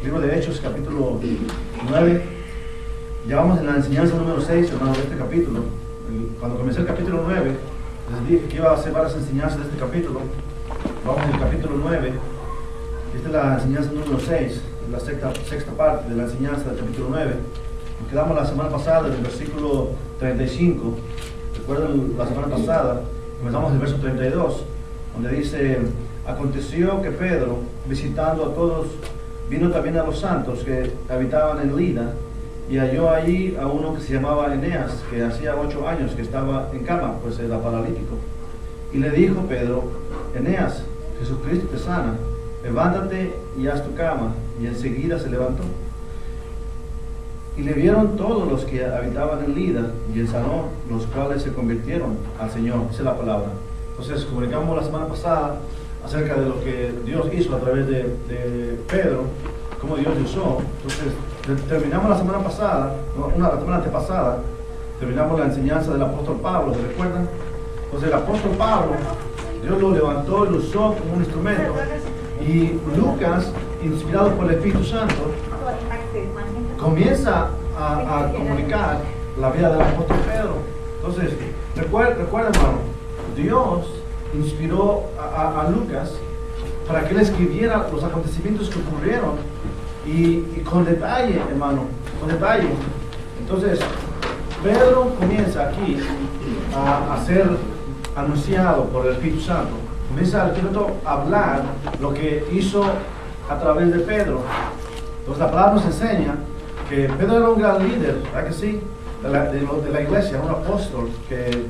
libro de Hechos, capítulo 9. Ya vamos en la enseñanza número 6, hermano, de este capítulo. Cuando comencé el capítulo 9, les dije que iba a hacer varias enseñanzas de este capítulo. Vamos en el capítulo 9. Esta es la enseñanza número 6, la sexta parte de la enseñanza del capítulo 9. Nos quedamos la semana pasada en el versículo 35. Recuerden la semana pasada, comenzamos el verso 32, donde dice: aconteció que Pedro, visitando a todos, vino también a los santos que habitaban en Lida, y halló allí a uno que se llamaba Eneas, que hacía 8 años que estaba en cama, pues era paralítico. Y le dijo Pedro: Eneas, Jesucristo te sana, levántate y haz tu cama. Y enseguida se levantó. Y le vieron todos los que habitaban en Lida y en Sarón, los cuales se convirtieron al Señor. Esa es la palabra. Entonces, comunicamos la semana pasada acerca de lo que Dios hizo a través de Pedro, cómo Dios lo usó. Entonces, terminamos la semana pasada, la semana antepasada, terminamos la enseñanza del apóstol Pablo, ¿se recuerdan? Entonces, el apóstol Pablo, Dios lo levantó y lo usó como un instrumento. Y Lucas, inspirado por el Espíritu Santo, comienza a comunicar la vida del apóstol Pedro. Entonces, recuerda, hermano, Dios inspiró a Lucas para que él escribiera los acontecimientos que ocurrieron y con detalle, hermano, con detalle. Entonces, Pedro comienza aquí a ser anunciado por el Espíritu Santo. Comienza el Espíritu a hablar lo que hizo a través de Pedro. Entonces, la palabra nos enseña que Pedro era un gran líder, ¿verdad que sí? De la iglesia, un apóstol que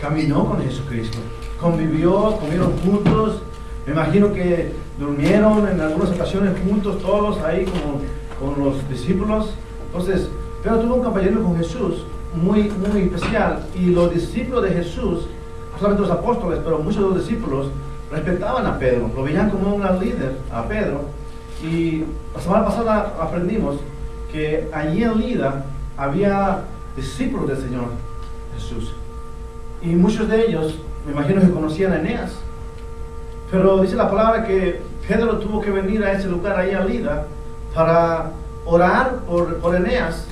caminó con Jesucristo, convivió, comieron juntos. Me imagino que durmieron en algunas ocasiones juntos, todos ahí con los discípulos. Entonces, Pedro tuvo un compañero con Jesús muy, muy especial, y los discípulos de Jesús, no solamente los apóstoles, pero muchos de los discípulos respetaban a Pedro, lo veían como un gran líder a Pedro. Y la semana pasada aprendimos que allí en Lida había discípulos del Señor Jesús, y muchos de ellos, me imagino que conocían a Eneas. Pero dice la palabra que Pedro tuvo que venir a ese lugar ahí en Lida para orar por Eneas.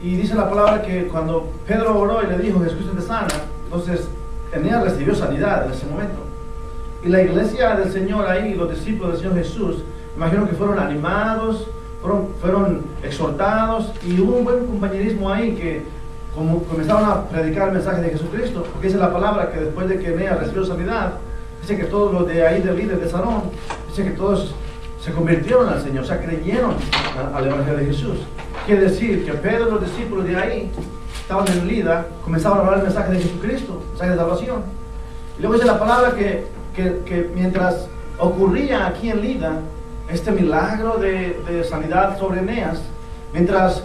Y dice la palabra que cuando Pedro oró y le dijo: Jesucristo te sana, entonces Eneas recibió sanidad en ese momento. Y la iglesia del Señor ahí, los discípulos del Señor Jesús, me imagino que fueron animados, fueron exhortados, y hubo un buen compañerismo ahí, que como comenzaron a predicar el mensaje de Jesucristo. Porque dice la palabra que después de que Eneas recibió sanidad, dice que todos los de ahí del líder de Sarón, dice que todos se convirtieron al Señor, o sea, creyeron al Evangelio de Jesús. Quiere decir que Pedro y los discípulos de ahí estaban en Lida, comenzaban a hablar el mensaje de Jesucristo, el mensaje de salvación. Y luego dice la palabra que mientras ocurría aquí en Lida este milagro de sanidad sobre Eneas, mientras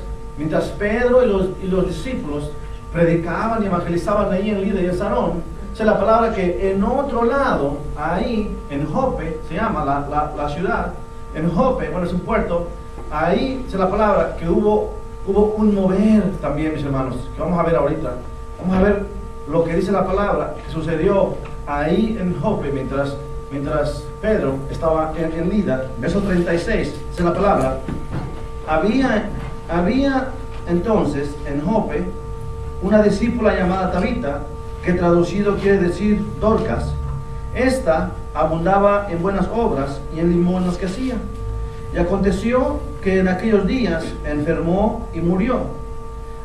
Pedro y los discípulos predicaban y evangelizaban ahí en Lida y en Sarón, dice la palabra que en otro lado, ahí en Jope, se llama la ciudad, en Jope, bueno, es un puerto, ahí dice la palabra que hubo un mover también, mis hermanos, que vamos a ver ahorita. Vamos a ver lo que dice la palabra que sucedió ahí en Jope mientras Pedro estaba en Lida. Verso 36, dice la palabra: había entonces en Jope una discípula llamada Tabita, que traducido quiere decir Dorcas. Esta abundaba en buenas obras y en limosnas que hacía. Y aconteció que en aquellos días enfermó y murió.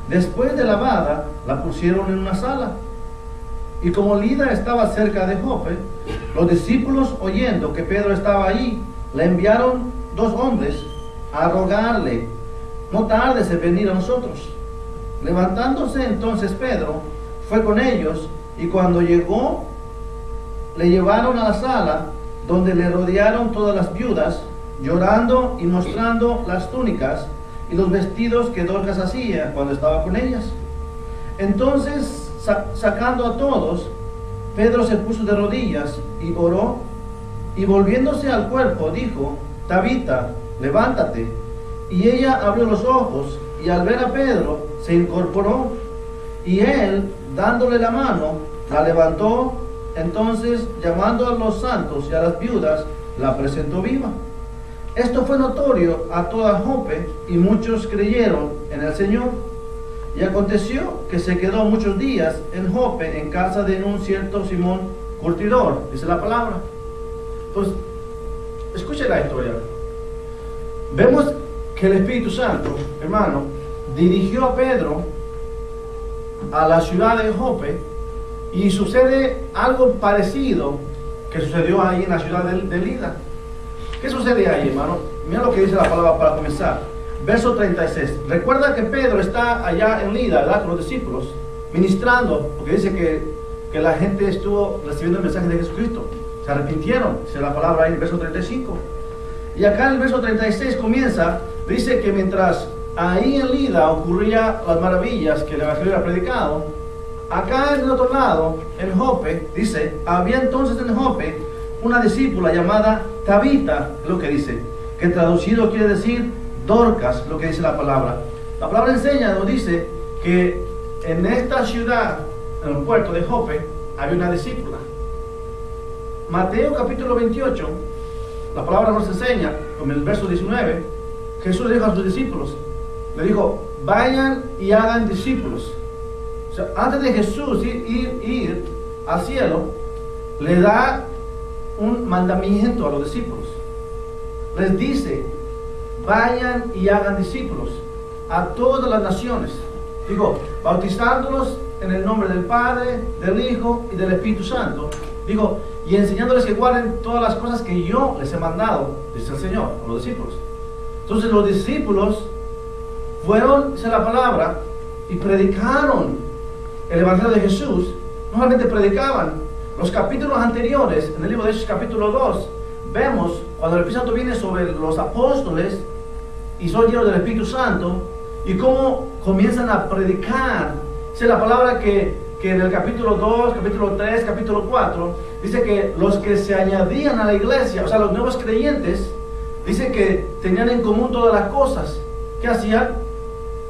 Después de lavada, la pusieron en una sala. Y como Lida estaba cerca de Jope, los discípulos, oyendo que Pedro estaba allí, le enviaron 2 hombres a rogarle: no tardes en venir a nosotros. Levantándose entonces Pedro, fue con ellos, y cuando llegó, le llevaron a la sala, donde le rodearon todas las viudas, llorando y mostrando las túnicas y los vestidos que Dorcas hacía cuando estaba con ellas. Entonces, sacando a todos, Pedro se puso de rodillas y oró, y volviéndose al cuerpo dijo: Tabita, levántate. Y ella abrió los ojos, y al ver a Pedro se incorporó, y él, dándole la mano, la levantó. Entonces, llamando a los santos y a las viudas, la presentó viva. Esto fue notorio a toda Jope y muchos creyeron en el Señor. Y aconteció que se quedó muchos días en Jope en casa de un cierto Simón curtidor, dice la palabra. Entonces, escuche la historia. Vemos que el Espíritu Santo, hermano, dirigió a Pedro a la ciudad de Jope y sucede algo parecido que sucedió ahí en la ciudad de Lida. ¿Qué sucede ahí, hermano? Mira lo que dice la palabra para comenzar. Verso 36. Recuerda que Pedro está allá en Lida, ¿verdad? Con los discípulos, ministrando, porque dice que la gente estuvo recibiendo el mensaje de Jesucristo. Se arrepintieron, dice la palabra ahí en el verso 35. Y acá en el verso 36 comienza, dice que mientras ahí en Lida ocurría las maravillas que el Evangelio era predicado, acá en el otro lado, en Jope, dice, había entonces en Jope una discípula llamada Tabita, lo que dice, que traducido quiere decir Dorcas, lo que dice la palabra. La palabra enseña, nos dice que en esta ciudad, en el puerto de Jope, había una discípula. Mateo capítulo 28, la palabra nos enseña, en el verso 19, Jesús le dijo a sus discípulos, le dijo, vayan y hagan discípulos. O sea, antes de Jesús ir al cielo, le da un mandamiento a los discípulos. Les dice, vayan y hagan discípulos a todas las naciones. Digo, bautizándolos en el nombre del Padre, del Hijo y del Espíritu Santo. Digo, y enseñándoles que guarden todas las cosas que yo les he mandado, dice el Señor, a los discípulos. Entonces los discípulos fueron, dice la palabra, y predicaron el Evangelio de Jesús. No solamente predicaban. Los capítulos anteriores, en el libro de Hechos capítulo 2, vemos cuando el Espíritu Santo viene sobre los apóstoles y son llenos del Espíritu Santo y cómo comienzan a predicar. Dice la palabra que en el capítulo 2, capítulo 3, capítulo 4, dice que los que se añadían a la iglesia, o sea, los nuevos creyentes, dice que tenían en común todas las cosas. ¿Qué hacían?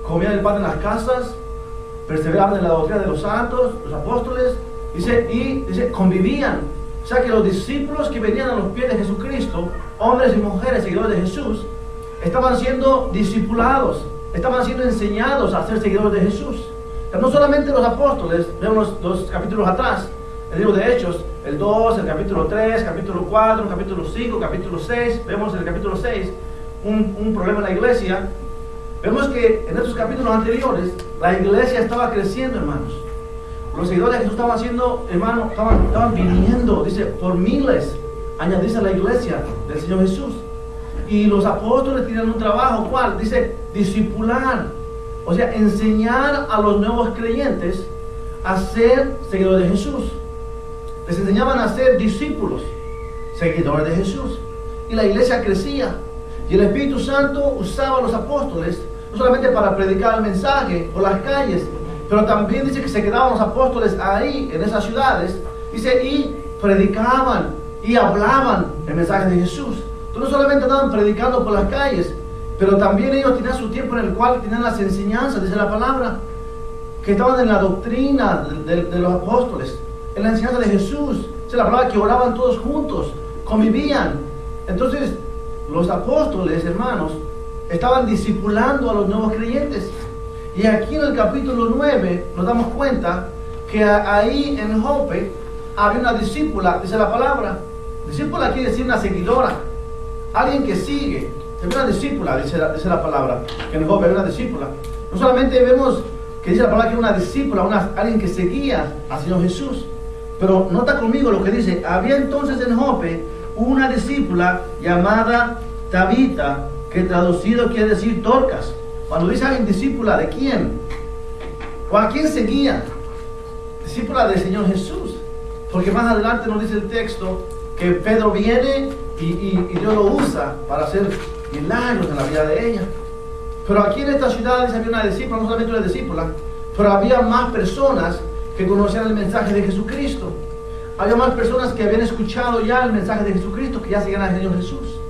Comían el pan en las casas, perseveraban en la doctrina de los santos, los apóstoles, dice, convivían. O sea que los discípulos que venían a los pies de Jesucristo, hombres y mujeres seguidores de Jesús, estaban siendo discipulados, estaban siendo enseñados a ser seguidores de Jesús. O sea, no solamente los apóstoles, vemos los capítulos atrás, el libro de Hechos, el 2, el capítulo 3, capítulo 4, capítulo 5, capítulo 6, vemos en el capítulo 6 un problema en la iglesia. Vemos que en estos capítulos anteriores la iglesia estaba creciendo, hermanos. Los seguidores de Jesús estaban haciendo, hermanos, estaban viniendo, dice, por miles, añadirse a la iglesia del Señor Jesús. Y los apóstoles tenían un trabajo, ¿cuál? Dice, discipular, o sea, enseñar a los nuevos creyentes a ser seguidores de Jesús. Les enseñaban a ser discípulos, seguidores de Jesús. Y la iglesia crecía. Y el Espíritu Santo usaba a los apóstoles, no solamente para predicar el mensaje por las calles, pero también dice que se quedaban los apóstoles ahí, en esas ciudades, dice, y predicaban y hablaban el mensaje de Jesús. Entonces no solamente andaban predicando por las calles, pero también ellos tenían su tiempo en el cual tenían las enseñanzas, dice la palabra, que estaban en la doctrina de los apóstoles, en la enseñanza de Jesús. Dice la palabra que oraban todos juntos, convivían. Entonces los apóstoles, hermanos, estaban discipulando a los nuevos creyentes. Y aquí en el capítulo 9 nos damos cuenta que ahí en Jope había una discípula, dice la palabra. Discípula quiere decir una seguidora, alguien que sigue. Es una discípula, dice la palabra, que en Jope había una discípula. No solamente vemos que dice la palabra que era una discípula, alguien que seguía al Señor Jesús, pero nota conmigo lo que dice. Había entonces en Jope una discípula llamada Tabita, que traducido quiere decir Dorcas. Cuando dice alguien discípula, ¿de quién? ¿O a quién seguía? Discípula del Señor Jesús. Porque más adelante nos dice el texto que Pedro viene y Dios lo usa para hacer milagros en la vida de ella. Pero aquí en esta ciudad dice, había una discípula, no solamente una discípula, pero había más personas que conocían el mensaje de Jesucristo. Había más personas que habían escuchado ya el mensaje de Jesucristo, que ya seguían al Señor Jesús.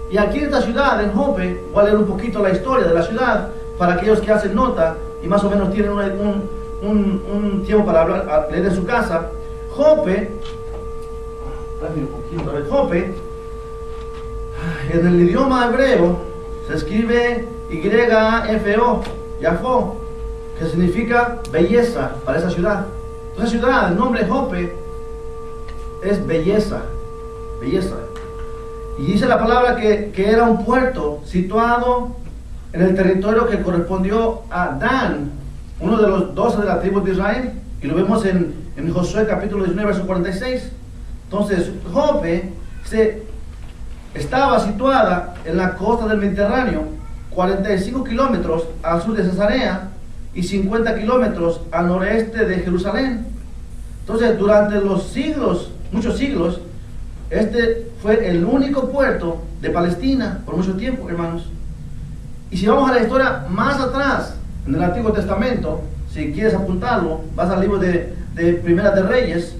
Y aquí en esta ciudad, en Jope, voy a leer un poquito la historia de la ciudad para aquellos que hacen nota y más o menos tienen un tiempo para leer en su casa. Jope, En el idioma hebreo se escribe Y-A-F-O, Yafo, que significa belleza para esa ciudad. Esa ciudad, el nombre Jope, es belleza, belleza. Y dice la palabra que era un puerto situado en el territorio que correspondió a Dan, uno de los 12 de la tribu de Israel. Y lo vemos en Josué capítulo 19, verso 46. Entonces, Jope estaba situada en la costa del Mediterráneo, 45 kilómetros al sur de Cesarea y 50 kilómetros al noreste de Jerusalén. Entonces, durante los siglos, muchos siglos, este fue el único puerto de Palestina por mucho tiempo, hermanos. Y si vamos a la historia más atrás, en el Antiguo Testamento, si quieres apuntarlo, vas al libro de Primera de Reyes,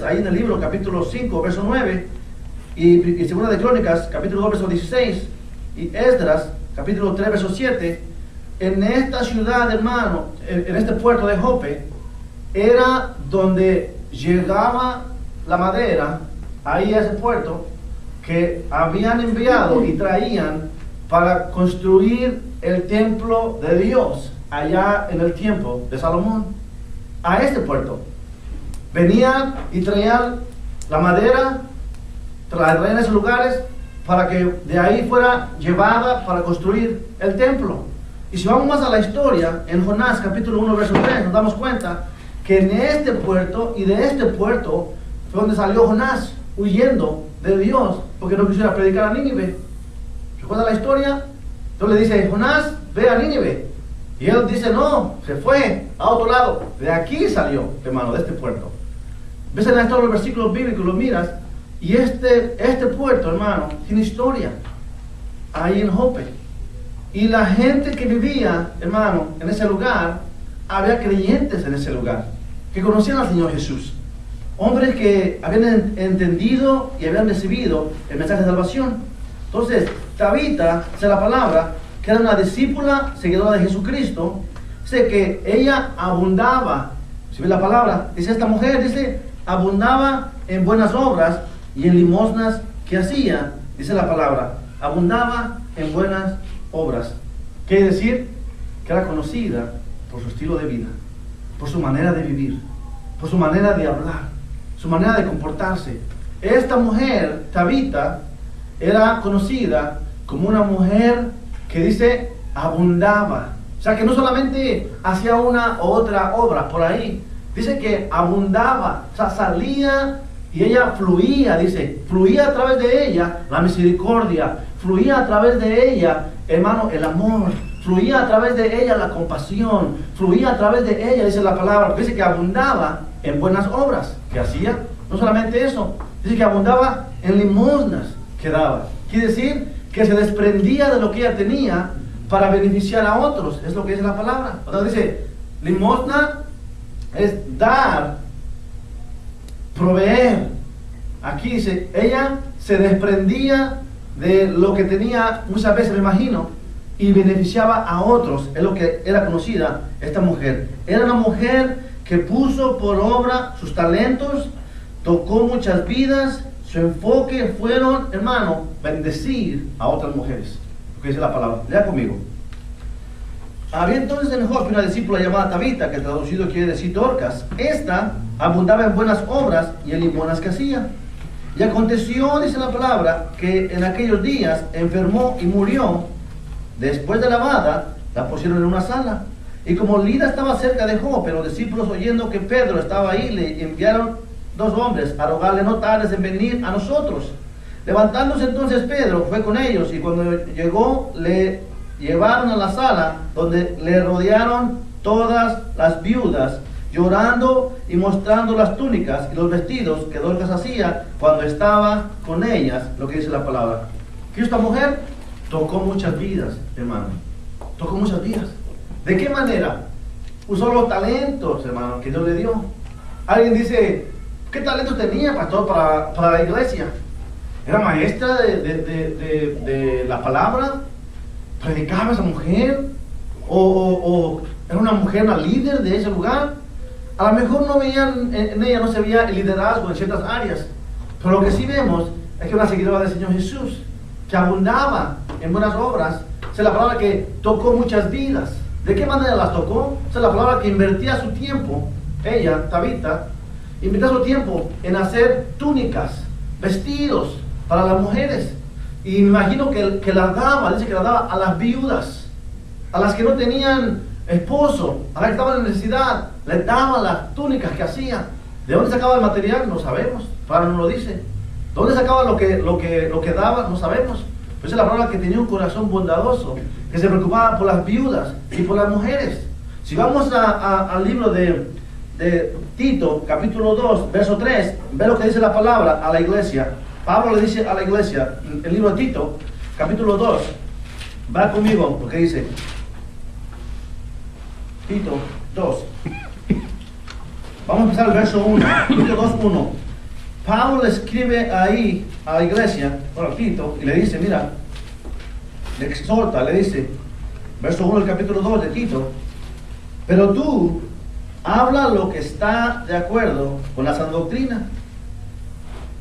ahí en el libro capítulo 5, verso 9, y Segunda de Crónicas, capítulo 2, verso 16, y Esdras, capítulo 3, verso 7, en esta ciudad, hermano, en este puerto de Jope, era donde llegaba la madera, ahí a ese puerto, que habían enviado y traían para construir el templo de Dios, allá en el tiempo de Salomón. A este puerto venían y traían la madera, traían esos lugares para que de ahí fuera llevada para construir el templo. Y si vamos más a la historia, en Jonás capítulo 1 verso 3, nos damos cuenta que en este puerto y de este puerto fue donde salió Jonás huyendo de Dios porque no quisiera predicar a Nínive. ¿Recuerda la historia? Entonces le dice, Jonás, ve a Nínive. Y él dice, no, se fue a otro lado. De aquí salió, hermano, de este puerto. Ves en estos los versículos bíblicos, lo miras, y este puerto, hermano, tiene historia. Ahí en Jope. Y la gente que vivía, hermano, en ese lugar, había creyentes en ese lugar, que conocían al Señor Jesús. Hombres que habían entendido y habían recibido el mensaje de salvación. Entonces, Tabita, dice la palabra, que era una discípula seguidora de Jesucristo, dice que ella abundaba, si ve la palabra, dice esta mujer, dice, abundaba en buenas obras y en limosnas que hacía, dice la palabra, abundaba en buenas obras. Quiere decir que era conocida por su estilo de vida, por su manera de vivir, por su manera de hablar, su manera de comportarse. Esta mujer, Tabita, era conocida como una mujer que dice abundaba. O sea que no solamente hacía una u otra obra por ahí, dice que abundaba, o sea, salía y ella fluía, dice, fluía a través de ella la misericordia, fluía a través de ella, hermano, el amor, fluía a través de ella la compasión, fluía a través de ella, dice la palabra, dice que abundaba en buenas obras que hacía. No solamente eso, dice que abundaba en limosnas que daba. Quiere decir que se desprendía de lo que ella tenía para beneficiar a otros. Es lo que dice la palabra. O sea, dice, limosna es dar, proveer. Aquí dice, ella se desprendía de lo que tenía muchas veces, me imagino, y beneficiaba a otros. Es lo que era conocida esta mujer. Era una mujer que puso por obra sus talentos, tocó muchas vidas. Su enfoque fueron, hermano, bendecir a otras mujeres. Lo que dice la palabra. Lea conmigo. Había entonces en Jope una discípula llamada Tabita, que traducido quiere decir Dorcas. Esta abundaba en buenas obras y en limonas que hacía. Y aconteció, dice la palabra, que en aquellos días enfermó y murió. Después de lavada, la pusieron en una sala. Y como Lida estaba cerca de Jope, los discípulos, oyendo que Pedro estaba ahí, le enviaron 2 hombres a rogarle no tardes en venir a nosotros. Levantándose entonces Pedro fue con ellos, y cuando llegó le llevaron a la sala, donde le rodearon todas las viudas, llorando y mostrando las túnicas y los vestidos que Dorcas hacía cuando estaba con ellas. Lo que dice la palabra, que esta mujer tocó muchas vidas, hermano, tocó muchas vidas. ¿De qué manera? Usó los talentos, hermano, que Dios le dio. Alguien dice, ¿qué talento tenía, pastor, para la iglesia? ¿Era maestra de la palabra? ¿Predicaba esa mujer? ¿O era una mujer, una líder de ese lugar? A lo mejor no veían en ella, no se veía el liderazgo en ciertas áreas. Pero lo que sí vemos es que era una seguidora del Señor Jesús. que abundaba en buenas obras, es la palabra que tocó muchas vidas. ¿De qué manera las tocó? Es la palabra que invertía su tiempo, ella, Tabita, invertía su tiempo en hacer túnicas, vestidos para las mujeres. Y me imagino que las daba, dice que las daba a las viudas, a las que no tenían esposo, a las que estaban en necesidad, les daba las túnicas que hacía. ¿De dónde sacaba el material? No sabemos, Pablo no lo dice. ¿Dónde sacaba lo que daba? No sabemos. Pero es la palabra que tenía un corazón bondadoso, que se preocupaba por las viudas y por las mujeres. Si vamos al libro de Tito, capítulo 2, verso 3, ve lo que dice la palabra a la iglesia. Pablo le dice a la iglesia, el libro de Tito, capítulo 2, va conmigo, lo que dice Tito 2. Vamos a empezar el verso 1, Tito 2, 1. Pablo le escribe ahí a la iglesia, a Tito, y le dice, mira, le exhorta, le dice, verso 1 del capítulo 2 de Tito, pero tú habla lo que está de acuerdo con la sana doctrina,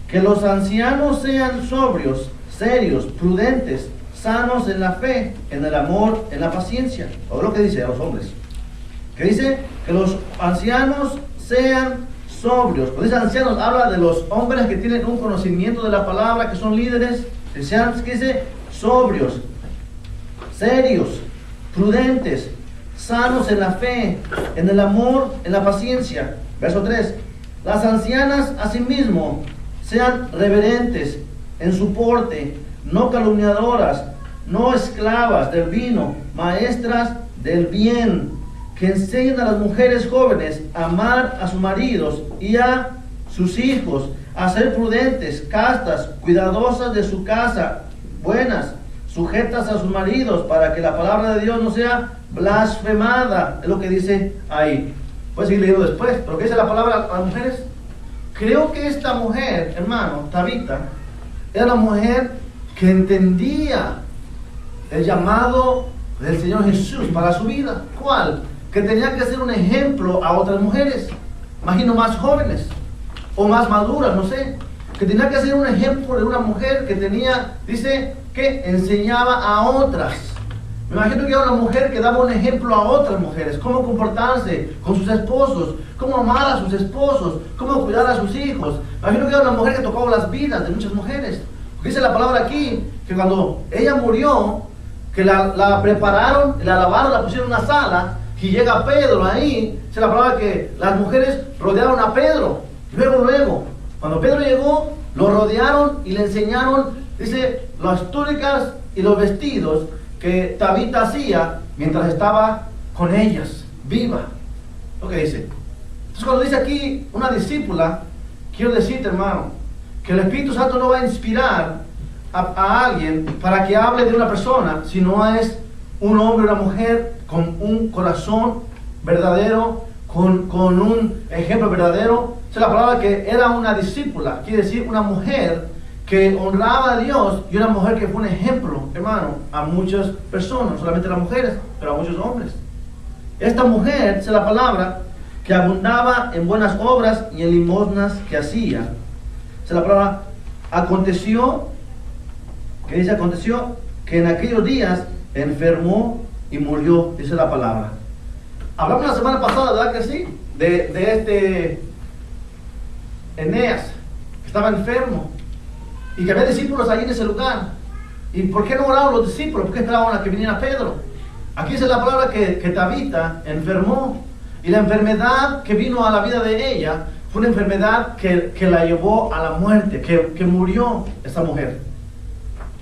que los ancianos sean sobrios, serios, prudentes, sanos en la fe, en el amor, en la paciencia. O lo que dice a los hombres, que dice que los ancianos sean sobrios. Cuando dice ancianos, habla de los hombres que tienen un conocimiento de la palabra, que son líderes, que sean, que dice, sobrios, serios, prudentes, sanos en la fe, en el amor, en la paciencia. Verso 3. Las ancianas asimismo sean reverentes en su porte, no calumniadoras, no esclavas del vino, maestras del bien, que enseñen a las mujeres jóvenes a amar a sus maridos y a sus hijos, a ser prudentes, castas, cuidadosas de su casa, buenas, sujetas a sus maridos, para que la palabra de Dios no sea blasfemada. Es lo que dice ahí. Puedes seguir leyendo después, pero ¿qué dice la palabra a las mujeres? Creo que esta mujer, hermano, Tabita, era una mujer que entendía el llamado del Señor Jesús para su vida. ¿Cuál? Que tenía que ser un ejemplo a otras mujeres, imagino más jóvenes o más maduras, no sé, que tenía que ser un ejemplo de una mujer que tenía, dice, que enseñaba a otras. Me imagino que era una mujer que daba un ejemplo a otras mujeres, cómo comportarse con sus esposos, cómo amar a sus esposos, cómo cuidar a sus hijos. Me imagino que era una mujer que tocaba las vidas de muchas mujeres. Porque dice la palabra aquí, que cuando ella murió, que la prepararon, la lavaron, la pusieron en una sala, y llega Pedro ahí, dice la palabra que las mujeres rodearon a Pedro. Luego, cuando Pedro llegó, lo rodearon y le enseñaron, dice, las túnicas y los vestidos que Tabita hacía mientras estaba con ellas, viva. Lo que dice. Entonces cuando dice aquí una discípula, quiero decirte, hermano, que el Espíritu Santo no va a inspirar a alguien para que hable de una persona, si no es un hombre o una mujer con un corazón verdadero, con un ejemplo verdadero. Es la palabra que era una discípula, quiere decir una mujer que honraba a Dios, y una mujer que fue un ejemplo, hermano, a muchas personas, no solamente a las mujeres, pero a muchos hombres. Esta mujer, es la palabra, que abundaba en buenas obras y en limosnas que hacía. Es la palabra, aconteció que en aquellos días enfermó y murió, dice la palabra. Hablamos la semana pasada, ¿verdad que sí? De este Eneas, que estaba enfermo, y que había discípulos allí en ese lugar. ¿Y por qué no oraban los discípulos? ¿Por qué esperaban a que viniera Pedro? Aquí dice la palabra que Tabita enfermó, y la enfermedad que vino a la vida de ella fue una enfermedad que la llevó a la muerte, que murió esta mujer.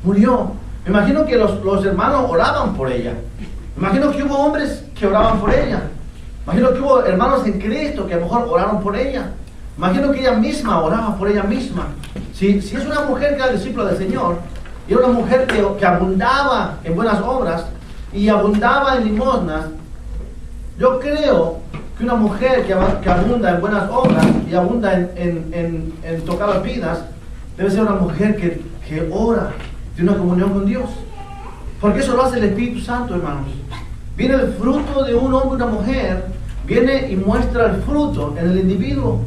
Murió. Me imagino que los hermanos oraban por ella. Me imagino que hubo hombres que oraban por ella. Me imagino que hubo hermanos en Cristo que a lo mejor oraron por ella. Me imagino que ella misma oraba por ella misma. Si es una mujer que era discípula del Señor, y era una mujer que abundaba en buenas obras y abundaba en limosnas, yo creo que una mujer que abunda en buenas obras y abunda en tocar las vidas, debe ser una mujer que ora, tiene una comunión con Dios. Porque eso lo hace el Espíritu Santo, hermanos. Viene el fruto de un hombre y una mujer, viene y muestra el fruto en el individuo.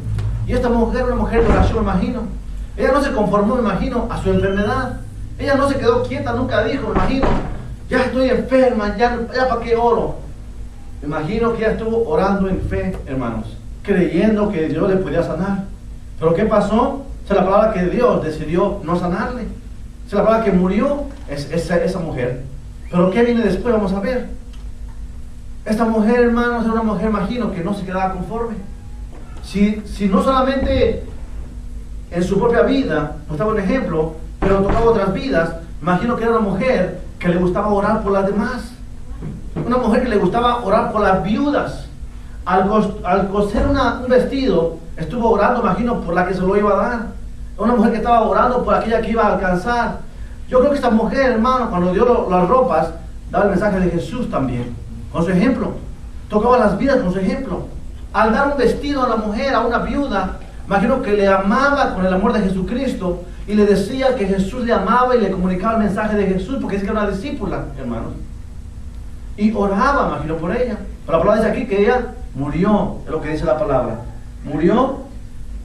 Y esta mujer, una mujer de oración, me imagino. Ella no se conformó, me imagino, a su enfermedad. Ella no se quedó quieta, nunca dijo, me imagino, ya estoy enferma, ya para qué oro. Me imagino que ella estuvo orando en fe, hermanos, creyendo que Dios le podía sanar. Pero ¿qué pasó? Es la palabra que Dios decidió no sanarle. Es la palabra que murió esa mujer. Pero ¿qué viene después? Vamos a ver. Esta mujer, hermanos, era una mujer, imagino, que no se quedaba conforme. Si no solamente en su propia vida, nos daba un ejemplo, pero tocaba otras vidas, imagino que era una mujer que le gustaba orar por las demás. Una mujer que le gustaba orar por las viudas. Al coser un vestido, estuvo orando, imagino, por la que se lo iba a dar. Una mujer que estaba orando por aquella que iba a alcanzar. Yo creo que esta mujer, hermano, cuando dio las ropas, daba el mensaje de Jesús también, con su ejemplo. Tocaba las vidas con su ejemplo. Al dar un vestido a la mujer, a una viuda, imagino que le amaba con el amor de Jesucristo y le decía que Jesús le amaba y le comunicaba el mensaje de Jesús, porque es que era una discípula, hermanos. Y oraba, imagino, por ella. Pero la palabra dice aquí que ella murió, es lo que dice la palabra. Murió.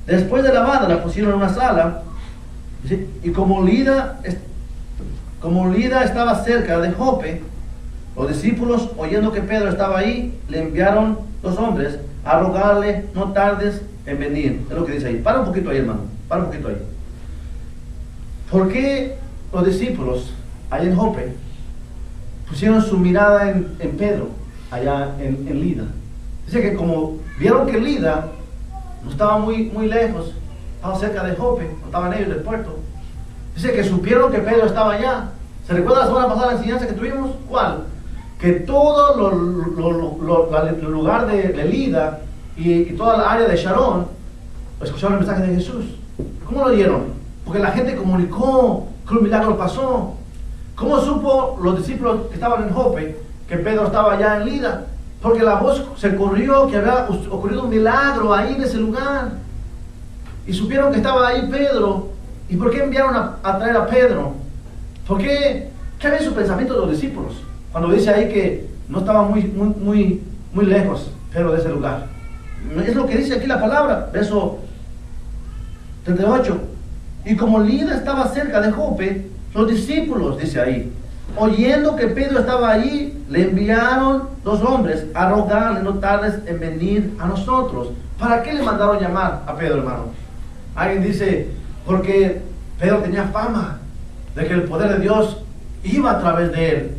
Después de lavada la pusieron en una sala, y como Lida estaba cerca de Jope, los discípulos, oyendo que Pedro estaba ahí, le enviaron 2 hombres a rogarle, no tardes en venir. Es lo que dice ahí. Para un poquito ahí, hermano, para un poquito ahí. ¿Por qué los discípulos allá en Jope pusieron su mirada en Pedro, allá en Lida? Dice que como vieron que Lida no estaba muy lejos, estaba cerca de Jope, no estaban ellos del puerto. Dice que supieron que Pedro estaba allá. ¿Se recuerda la semana pasada la enseñanza que tuvimos? ¿Cuál? Que todo el lugar de Lida y toda la área de Sharon escucharon el mensaje de Jesús. ¿Cómo lo oyeron? Porque la gente comunicó que un milagro pasó. ¿Cómo supo los discípulos que estaban en Jope que Pedro estaba allá en Lida? Porque la voz se corrió que había ocurrido un milagro ahí en ese lugar. Y supieron que estaba ahí Pedro. ¿Y por qué enviaron a traer a Pedro? ¿Por qué? ¿Qué había en su pensamiento de los discípulos? Cuando dice ahí que no estaba muy lejos Pedro de ese lugar. Es lo que dice aquí la palabra, verso 38. Y como Lida estaba cerca de Jope, los discípulos, dice ahí, oyendo que Pedro estaba allí, le enviaron 2 hombres a rogarle, no tardes en venir a nosotros. ¿Para qué le mandaron llamar a Pedro, hermano? Alguien dice, porque Pedro tenía fama de que el poder de Dios iba a través de él.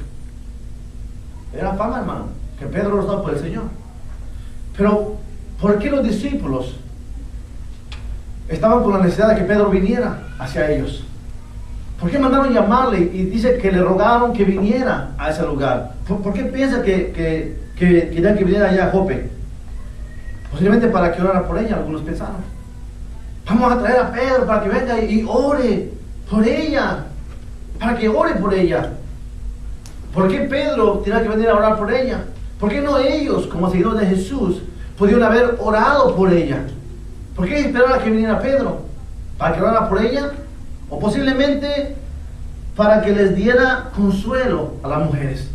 Era fama, hermano, que Pedro lo estaba por el Señor. Pero, ¿por qué los discípulos estaban con la necesidad de que Pedro viniera hacia ellos? ¿Por qué mandaron llamarle y dice que le rogaron que viniera a ese lugar? ¿Por qué piensa que querían que viniera allá a Jope? Posiblemente para que orara por ella, algunos pensaron. Vamos a traer a Pedro para que venga y ore por ella, para que ore por ella. ¿Por qué Pedro tenía que venir a orar por ella? ¿Por qué no ellos, como seguidores de Jesús, pudieron haber orado por ella? ¿Por qué esperaron a que viniera Pedro? ¿Para que orara por ella? O posiblemente para que les diera consuelo a las mujeres.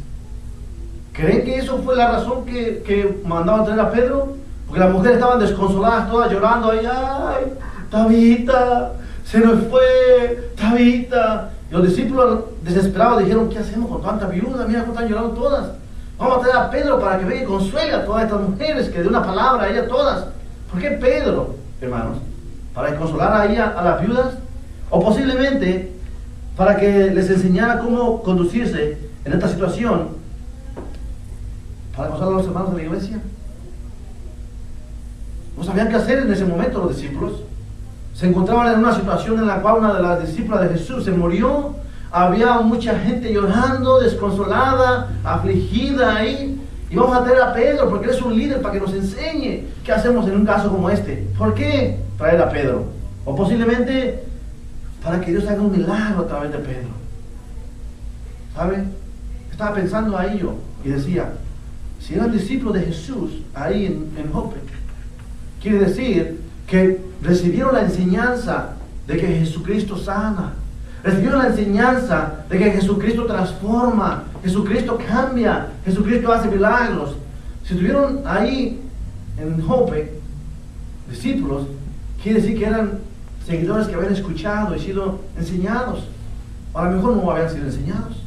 ¿Creen que eso fue la razón que mandaban traer a Pedro? Porque las mujeres estaban desconsoladas, todas llorando ahí. ¡Ay, Tabita! Se nos fue, Tabita. Y los discípulos desesperados dijeron, ¿qué hacemos con tanta viuda? Mira cómo están llorando todas. Vamos a traer a Pedro para que venga y consuele a todas estas mujeres, que dé una palabra a ellas todas. ¿Por qué Pedro, hermanos? ¿Para consolar a ella, a las viudas? O posiblemente para que les enseñara cómo conducirse en esta situación, para consolar a los hermanos de la iglesia. No sabían qué hacer en ese momento los discípulos. Se encontraban en una situación en la cual una de las discípulas de Jesús se murió. Había mucha gente llorando, desconsolada, afligida ahí. Y vamos a traer a Pedro porque él es un líder para que nos enseñe qué hacemos en un caso como este. ¿Por qué traer a Pedro? O posiblemente para que Dios haga un milagro a través de Pedro. ¿Sabe? Estaba pensando ahí yo y decía, si eran discípulos de Jesús ahí en Jope, quiere decir que recibieron la enseñanza de que Jesucristo sana, recibieron la enseñanza de que Jesucristo transforma, Jesucristo cambia, Jesucristo hace milagros. Si estuvieron ahí en Jope discípulos, quiere decir que eran seguidores que habían escuchado y sido enseñados. a lo mejor no habían sido enseñados.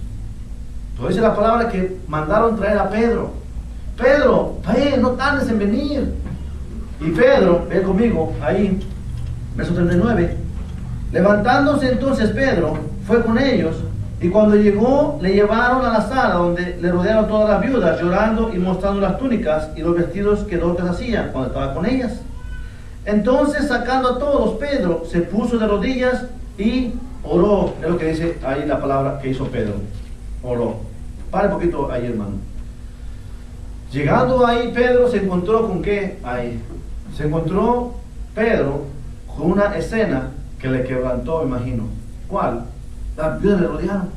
Pero dice la palabra que mandaron traer a Pedro. Pedro, ven, no tardes en venir. Y Pedro, ve conmigo, ahí, verso 39. Levantándose entonces Pedro, fue con ellos, y cuando llegó, le llevaron a la sala donde le rodearon todas las viudas, llorando y mostrando las túnicas y los vestidos que Dorcas hacía cuando estaba con ellas. Entonces, sacando a todos, Pedro se puso de rodillas y oró. Es lo que dice ahí la palabra que hizo Pedro. Oró. Pare un poquito ahí, hermano. Llegando ahí, Pedro se encontró con ¿qué? Ahí. Se encontró Pedro con una escena que le quebrantó, me imagino. ¿Cuál? Las viudas le rodearon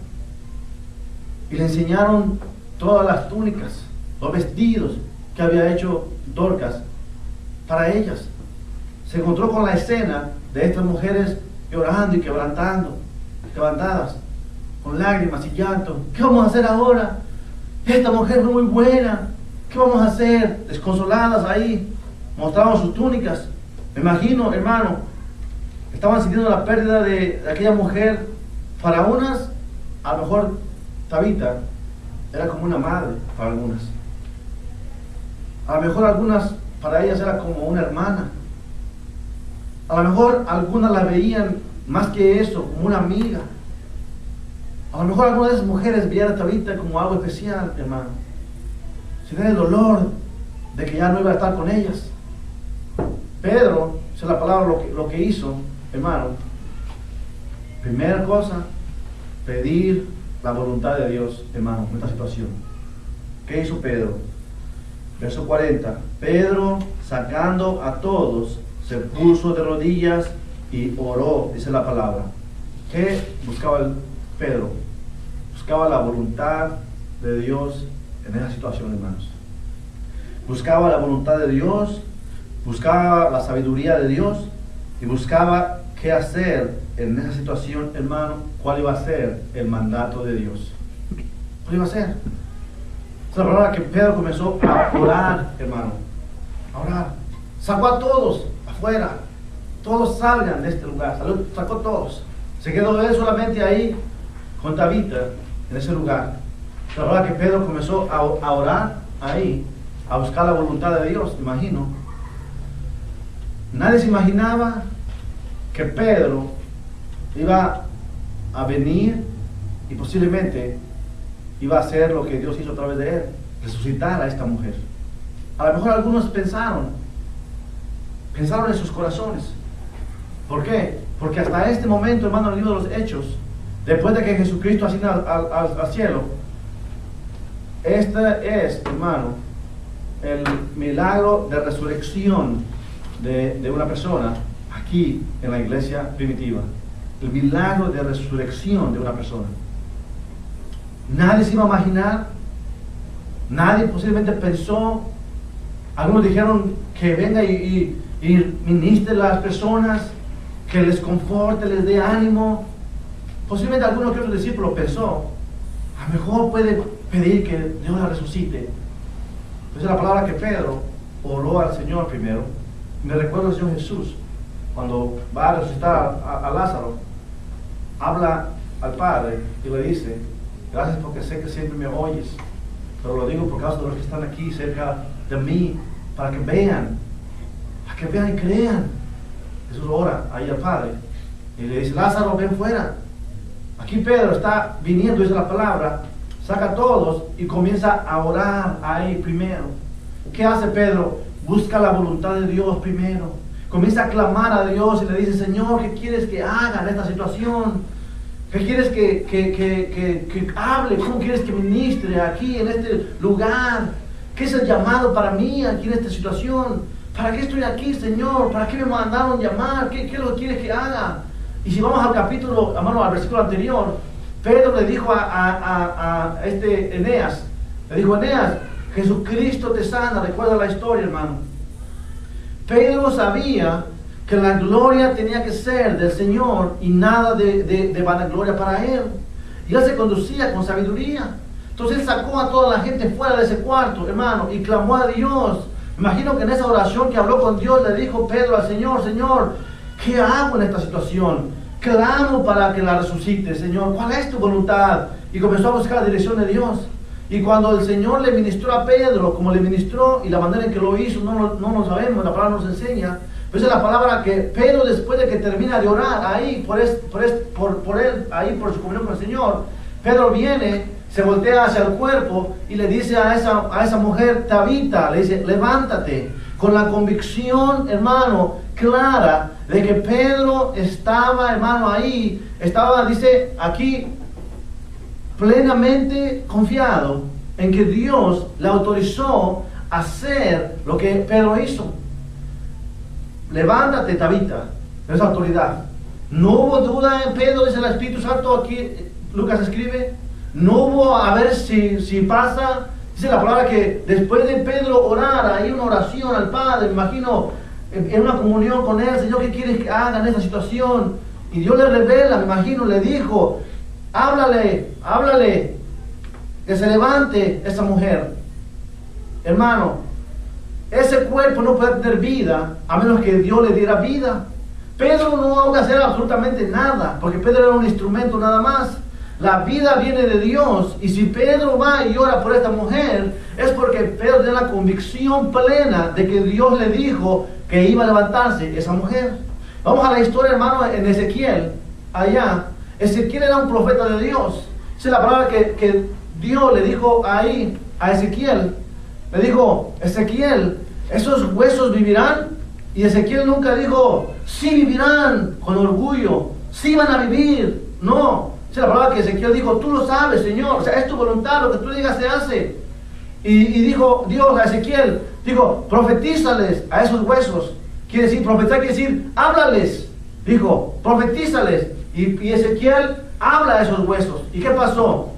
y le enseñaron todas las túnicas, los vestidos que había hecho Dorcas para ellas. Se encontró con la escena de estas mujeres llorando y quebrantadas, con lágrimas y llanto. ¿Qué vamos a hacer ahora? Esta mujer fue muy buena. ¿Qué vamos a hacer? Desconsoladas ahí, mostraban sus túnicas. Me imagino, hermano, estaban sintiendo la pérdida de aquella mujer. Para unas, a lo mejor Tabita era como una madre para algunas. A lo mejor algunas, para ellas era como una hermana. A lo mejor algunas la veían más que eso, como una amiga. A lo mejor algunas de esas mujeres veían a Tabita como algo especial, hermano. Sin el dolor de que ya no iba a estar con ellas. Pedro, esa es la palabra, lo que hizo, hermano. Primera cosa, pedir la voluntad de Dios, hermano, en esta situación. ¿Qué hizo Pedro? Verso 40. Pedro, sacando a todos, se puso de rodillas y oró, dice la palabra. ¿Qué buscaba Pedro? Buscaba la voluntad de Dios en esa situación, hermanos. Buscaba la voluntad de Dios, buscaba la sabiduría de Dios y buscaba qué hacer en esa situación, hermano. ¿Cuál iba a ser el mandato de Dios? ¿Cuál iba a ser? Es la palabra que Pedro comenzó a orar, hermano. A orar. Sacó a todos afuera. Todos salgan de este lugar. Sacó a todos. Se quedó él solamente ahí con Tabita en ese lugar. Es la palabra que Pedro comenzó a orar ahí, a buscar la voluntad de Dios, imagino. Nadie se imaginaba que Pedro iba a venir y posiblemente iba a hacer lo que Dios hizo a través de él, resucitar a esta mujer. A lo mejor algunos pensaron en sus corazones. ¿Por qué? Porque hasta este momento, hermano, en el libro de los Hechos, después de que Jesucristo asciende al cielo, este es, hermano, el milagro de resurrección de una persona aquí en la iglesia primitiva. El milagro de resurrección de una persona. Nadie se iba a imaginar, nadie posiblemente pensó. Algunos dijeron que venga y ministre a las personas, que les conforte, les dé ánimo. Posiblemente algunos que otros discípulos pensó, a lo mejor puede pedir que Dios la resucite. Esa es la palabra que Pedro oró al Señor primero. Me recuerdo al Señor Jesús, cuando va a resucitar a Lázaro, habla al Padre y le dice: gracias porque sé que siempre me oyes, pero lo digo por causa de los que están aquí cerca de mí, para que vean y crean. Jesús ora ahí al Padre y le dice: Lázaro, ven fuera. Aquí Pedro está viniendo, dice la palabra, saca a todos y comienza a orar ahí primero. ¿Qué hace Pedro? Busca la voluntad de Dios primero. Comienza a clamar a Dios y le dice: Señor, ¿qué quieres que haga en esta situación? ¿Qué quieres que hable? ¿Cómo quieres que ministre aquí en este lugar? ¿Qué es el llamado para mí aquí en esta situación? ¿Para qué estoy aquí, Señor? ¿Para qué me mandaron llamar? ¿Qué es lo que quieres que haga? Y si vamos al capítulo, hermano, al versículo anterior, Pedro le dijo a Eneas, le dijo: Eneas, Jesucristo te sana. Recuerda la historia, hermano. Pedro sabía que la gloria tenía que ser del Señor y nada de vanagloria para él. Y él se conducía con sabiduría. Entonces él sacó a toda la gente fuera de ese cuarto, hermano, y clamó a Dios. Me imagino que en esa oración que habló con Dios le dijo Pedro al Señor: Señor, ¿qué hago en esta situación? clamo para que la resucite, Señor, ¿cuál es tu voluntad? Y comenzó a buscar la dirección de Dios. Y cuando el Señor le ministró a Pedro, como le ministró y la manera en que lo hizo, no lo sabemos, la palabra nos enseña. Pero es la palabra que Pedro, después de que termina de orar ahí por él, ahí por su comunión con el Señor, Pedro viene, se voltea hacia el cuerpo y le dice a esa mujer, Tabita, le dice, levántate, con la convicción, hermano, clara de que Pedro estaba, hermano, ahí, dice aquí, plenamente confiado en que Dios le autorizó a hacer lo que Pedro hizo. Levántate, Tabita, es autoridad. No hubo duda en Pedro, dice el Espíritu Santo, aquí Lucas escribe, no hubo a ver si pasa. Dice la palabra que después de Pedro orar, ahí una oración al Padre, me imagino, en una comunión con él, Señor, ¿qué quieres que haga en esta situación? Y Dios le revela, me imagino, le dijo, háblale, que se levante esa mujer. Hermano, ese cuerpo no puede tener vida a menos que Dios le diera vida. Pedro no va a hacer absolutamente nada, porque Pedro era un instrumento nada más. La vida viene de Dios, y si Pedro va y ora por esta mujer, es porque Pedro tiene la convicción plena de que Dios le dijo que iba a levantarse esa mujer. Vamos a la historia, hermano, en Ezequiel, allá. Ezequiel era un profeta de Dios. Esa es la palabra que Dios le dijo ahí a Ezequiel. Le dijo, Ezequiel, ¿esos huesos vivirán? Y Ezequiel nunca dijo, sí vivirán, con orgullo, sí van a vivir. No. Esa es la palabra que Ezequiel dijo, tú lo sabes, Señor, o sea, es tu voluntad, lo que tú digas se hace. Y dijo Dios a Ezequiel, dijo, profetízales a esos huesos. Quiere decir, profetizar quiere decir, háblales. Dijo, profetízales. Y Ezequiel habla a esos huesos. ¿Y qué pasó?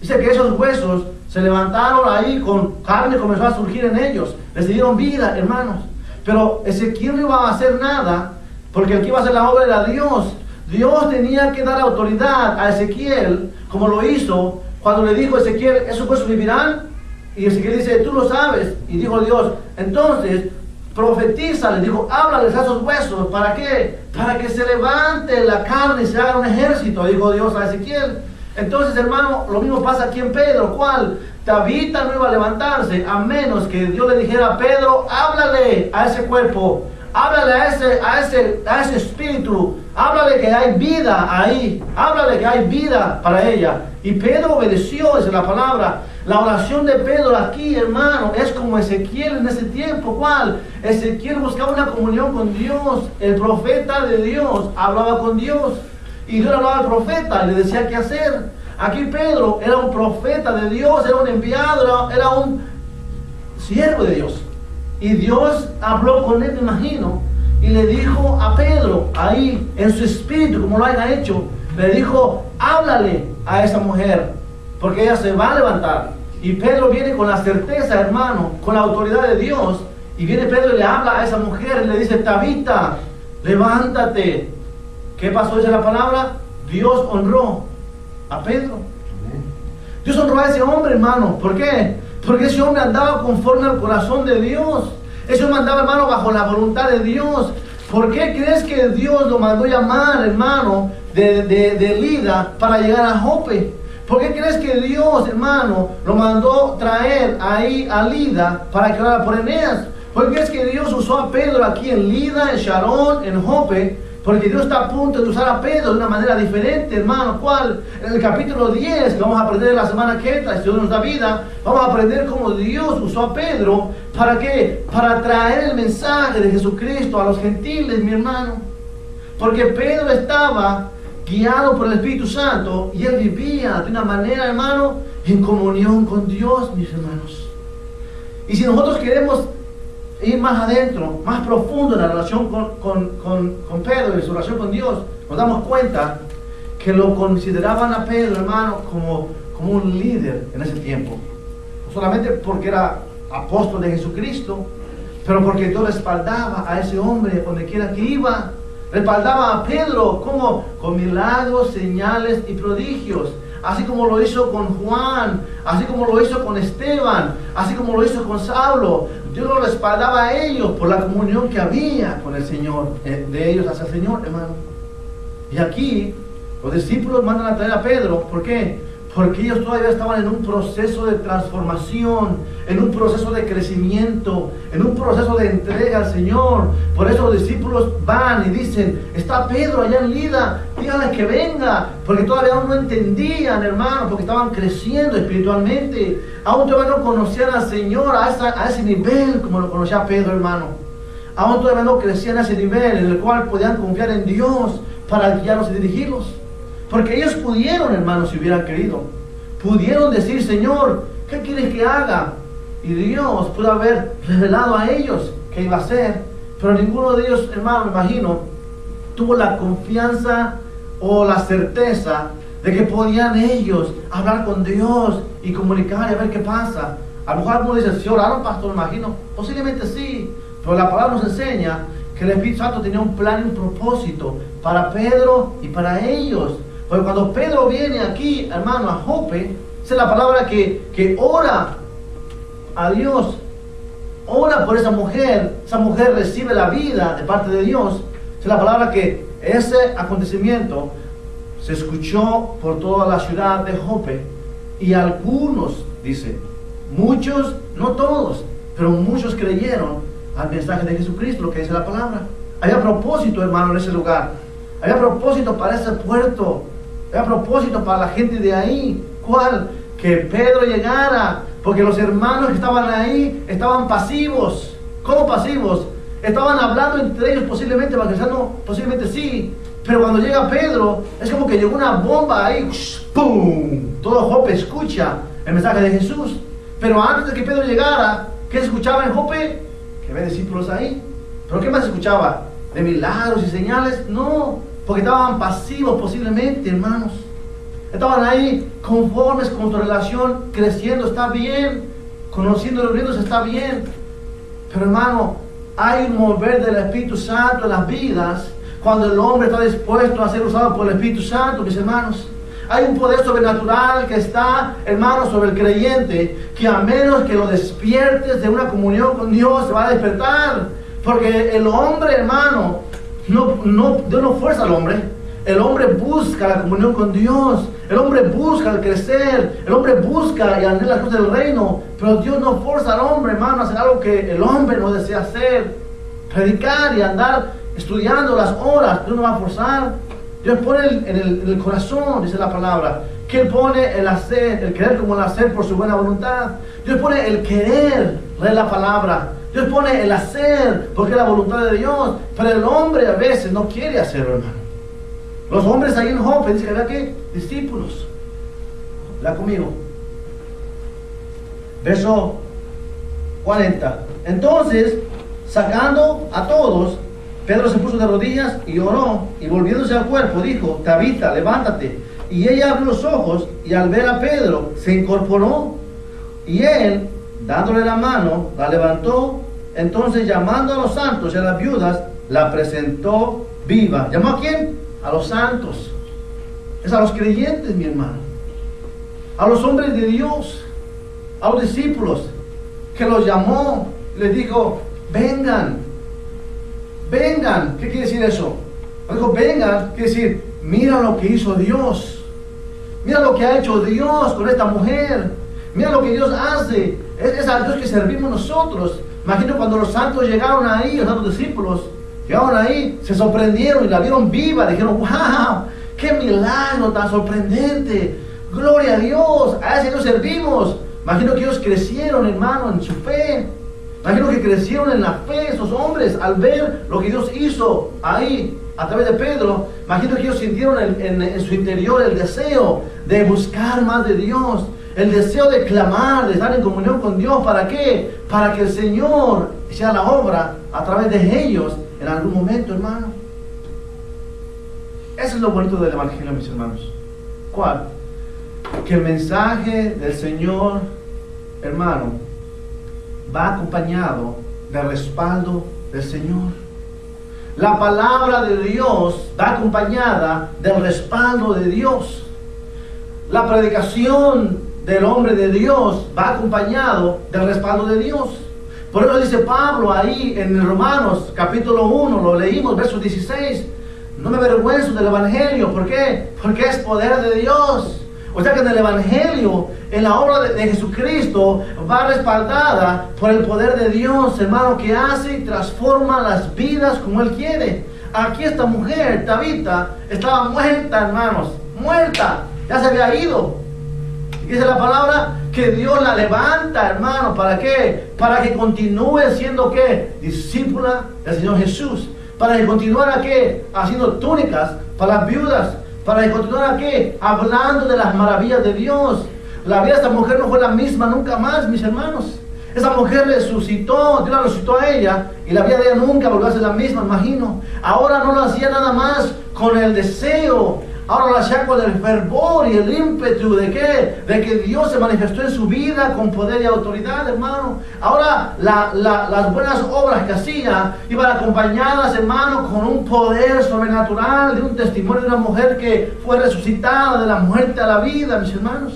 Dice que esos huesos se levantaron ahí, con carne comenzó a surgir en ellos. Les dieron vida, hermanos. Pero Ezequiel no iba a hacer nada, porque el que iba a hacer la obra era Dios. Dios tenía que dar autoridad a Ezequiel, como lo hizo cuando le dijo a Ezequiel, ¿esos huesos vivirán? Y Ezequiel dice, tú lo sabes. Y dijo Dios, entonces, profetiza, le dijo, háblales a esos huesos. ¿Para qué? Para que se levante la carne y se haga un ejército, dijo Dios a Ezequiel. Entonces, hermano, lo mismo pasa aquí en Pedro. ¿Cuál? Tabita no iba a levantarse a menos que Dios le dijera a Pedro, háblale a ese cuerpo, háblale a ese espíritu, háblale que hay vida ahí, háblale que hay vida para ella. Y Pedro obedeció, es la palabra. La oración de Pedro aquí, hermano, es como Ezequiel en ese tiempo. ¿Cuál? Ezequiel buscaba una comunión con Dios. El profeta de Dios hablaba con Dios. Y Dios hablaba al profeta y le decía qué hacer. Aquí Pedro era un profeta de Dios, era un enviado, era un siervo de Dios. Y Dios habló con él, me imagino, y le dijo a Pedro, ahí en su espíritu, como lo haya hecho, le dijo, háblale a esa mujer, porque ella se va a levantar. Y Pedro viene con la certeza, hermano, con la autoridad de Dios, y viene Pedro y le habla a esa mujer, y le dice, Tabita, levántate. ¿Qué pasó? Dice la palabra, Dios honró a Pedro. Dios honró a ese hombre, hermano. ¿Por qué? Porque ese hombre andaba conforme al corazón de Dios. Ese hombre andaba, hermano, bajo la voluntad de Dios. ¿Por qué crees que Dios lo mandó llamar, hermano, de Lida para llegar a Jope? ¿Por qué crees que Dios, hermano, lo mandó traer ahí a Lida para que orara por Eneas? ¿Por qué crees que Dios usó a Pedro aquí en Lida, en Sharon, en Jope? Porque Dios está a punto de usar a Pedro de una manera diferente, hermano. ¿Cuál? En el capítulo 10, que vamos a aprender la semana que entra, si Dios nos da vida, vamos a aprender cómo Dios usó a Pedro. ¿Para qué? Para traer el mensaje de Jesucristo a los gentiles, mi hermano. Porque Pedro estaba guiado por el Espíritu Santo y él vivía de una manera, hermano, en comunión con Dios, mis hermanos. Y si nosotros queremos ir más adentro, más profundo en la relación con Pedro y su relación con Dios, nos damos cuenta que lo consideraban a Pedro, hermano, como un líder en ese tiempo. No solamente porque era apóstol de Jesucristo, pero porque Dios respaldaba a ese hombre donde quiera que iba. Respaldaba a Pedro como con milagros, señales y prodigios. Así como lo hizo con Juan, así como lo hizo con Esteban, así como lo hizo con Saulo. Dios lo respaldaba a ellos por la comunión que había con el Señor, de ellos hacia el Señor, hermano. Y aquí los discípulos mandan a traer a Pedro. ¿Por qué? Porque ellos todavía estaban en un proceso de transformación, en un proceso de crecimiento, en un proceso de entrega al Señor. Por eso los discípulos van y dicen, está Pedro allá en Lida, díganle que venga, porque todavía aún no entendían, hermano, porque estaban creciendo espiritualmente. Aún todavía no conocían al Señor a ese nivel como lo conocía Pedro, hermano. Aún todavía no crecían a ese nivel en el cual podían confiar en Dios para guiarlos y dirigirlos. Porque ellos pudieron, hermanos, si hubieran querido, pudieron decir, Señor, ¿qué quieres que haga? Y Dios pudo haber revelado a ellos qué iba a hacer. Pero ninguno de ellos, hermano, me imagino, tuvo la confianza o la certeza de que podían ellos hablar con Dios y comunicar y a ver qué pasa. A lo mejor algunos dicen, ¿sí oraron, pastor? Me imagino. Posiblemente sí, pero la palabra nos enseña que el Espíritu Santo tenía un plan y un propósito para Pedro y para ellos. Porque cuando Pedro viene aquí, hermano, a Jope, esa es la palabra que ora a Dios, ora por esa mujer recibe la vida de parte de Dios. Esa es la palabra que ese acontecimiento se escuchó por toda la ciudad de Jope, y algunos, dice, muchos, no todos, pero muchos creyeron al mensaje de Jesucristo, lo que dice la palabra. Había propósito, hermano, en ese lugar. Había propósito para ese puerto. Había propósito para la gente de ahí. ¿Cuál? Que Pedro llegara. Porque los hermanos que estaban ahí estaban pasivos. ¿Cómo pasivos? Estaban hablando entre ellos posiblemente, evangelizando, posiblemente sí. Pero cuando llega Pedro, es como que llegó una bomba ahí. ¡Pum! Todo Jope escucha el mensaje de Jesús. Pero antes de que Pedro llegara, ¿qué se escuchaba en Jope? Que había discípulos ahí. ¿Pero qué más se escuchaba? ¿De milagros y señales? No. Porque estaban pasivos posiblemente, hermanos. Estaban ahí conformes con tu relación, creciendo, está bien. Conociendo los ritos, está bien. Pero, hermano, hay un mover del Espíritu Santo en las vidas cuando el hombre está dispuesto a ser usado por el Espíritu Santo, mis hermanos. Hay un poder sobrenatural que está, hermano, sobre el creyente, que a menos que lo despiertes de una comunión con Dios, se va a despertar. Porque el hombre, hermano, Dios no fuerza al hombre. El hombre busca la comunión con Dios. El hombre busca el crecer. El hombre busca y anhela las cosas del reino. Pero Dios no fuerza al hombre, hermano, a hacer algo que el hombre no desea hacer. Predicar y andar estudiando las horas. Dios no va a forzar. Dios pone en el corazón, dice la palabra, que Él pone el hacer, el querer como el hacer por su buena voluntad. Dios pone el querer, lee la palabra. Dios pone el hacer porque es la voluntad de Dios. Pero el hombre a veces no quiere hacerlo, hermano. Los hombres ahí en Jope dicen que había que discípulos. Lea conmigo. Verso 40. Entonces, sacando a todos, Pedro se puso de rodillas y oró, y volviéndose al cuerpo dijo, Tabita, levántate. Y ella abrió los ojos, y al ver a Pedro se incorporó, y él, dándole la mano, la levantó. Entonces, llamando a los santos y a las viudas, la presentó viva. ¿Llamó a quién? A los santos. Es a los creyentes, mi hermano. A los hombres de Dios, a los discípulos, que los llamó, les dijo, vengan. Vengan. ¿Qué quiere decir eso? Dijo, vengan, quiere decir, mira lo que hizo Dios. Mira lo que ha hecho Dios con esta mujer. Mira lo que Dios hace. Es al Dios que servimos nosotros. Imagino cuando los santos llegaron ahí, los santos discípulos, llegaron ahí, se sorprendieron y la vieron viva. Dijeron, wow, qué milagro tan sorprendente. Gloria a Dios, a ese Dios servimos. Imagino que ellos crecieron, hermano, en su fe. Imagino que crecieron en la fe esos hombres al ver lo que Dios hizo ahí a través de Pedro. Imagino que ellos sintieron en su interior el deseo de buscar más de Dios, el deseo de clamar, de estar en comunión con Dios. ¿Para qué? Para que el Señor sea la obra a través de ellos en algún momento, hermano. Eso es lo bonito del Evangelio, mis hermanos. ¿Cuál? Que el mensaje del Señor, hermano, va acompañado del respaldo del Señor. La palabra de Dios va acompañada del respaldo de Dios. La predicación del hombre de Dios va acompañado del respaldo de Dios. Por eso dice Pablo ahí en Romanos capítulo 1, lo leímos, verso 16, no me avergüenzo del Evangelio. ¿Por qué? Porque es poder de Dios. O sea que en el Evangelio, en la obra de Jesucristo, va respaldada por el poder de Dios, hermano, que hace y transforma las vidas como Él quiere. Aquí esta mujer, Tabita, estaba muerta, hermanos, muerta, ya se había ido. Dice la palabra que Dios la levanta, hermano, ¿para qué? Para que continúe siendo, ¿qué? Discípula del Señor Jesús. Para que continuara, ¿qué? Haciendo túnicas para las viudas. Para que continuara, ¿qué? Hablando de las maravillas de Dios. La vida de esta mujer no fue la misma nunca más, mis hermanos. Esa mujer resucitó, Dios la resucitó a ella, y la vida de ella nunca volvió a ser la misma, imagino. Ahora no lo hacía nada más con el deseo, ahora lo hacía con el fervor y el ímpetu de ¿qué? De que Dios se manifestó en su vida con poder y autoridad, hermano. Ahora las buenas obras que hacía iban acompañadas, hermano, con un poder sobrenatural, de un testimonio de una mujer que fue resucitada de la muerte a la vida, mis hermanos.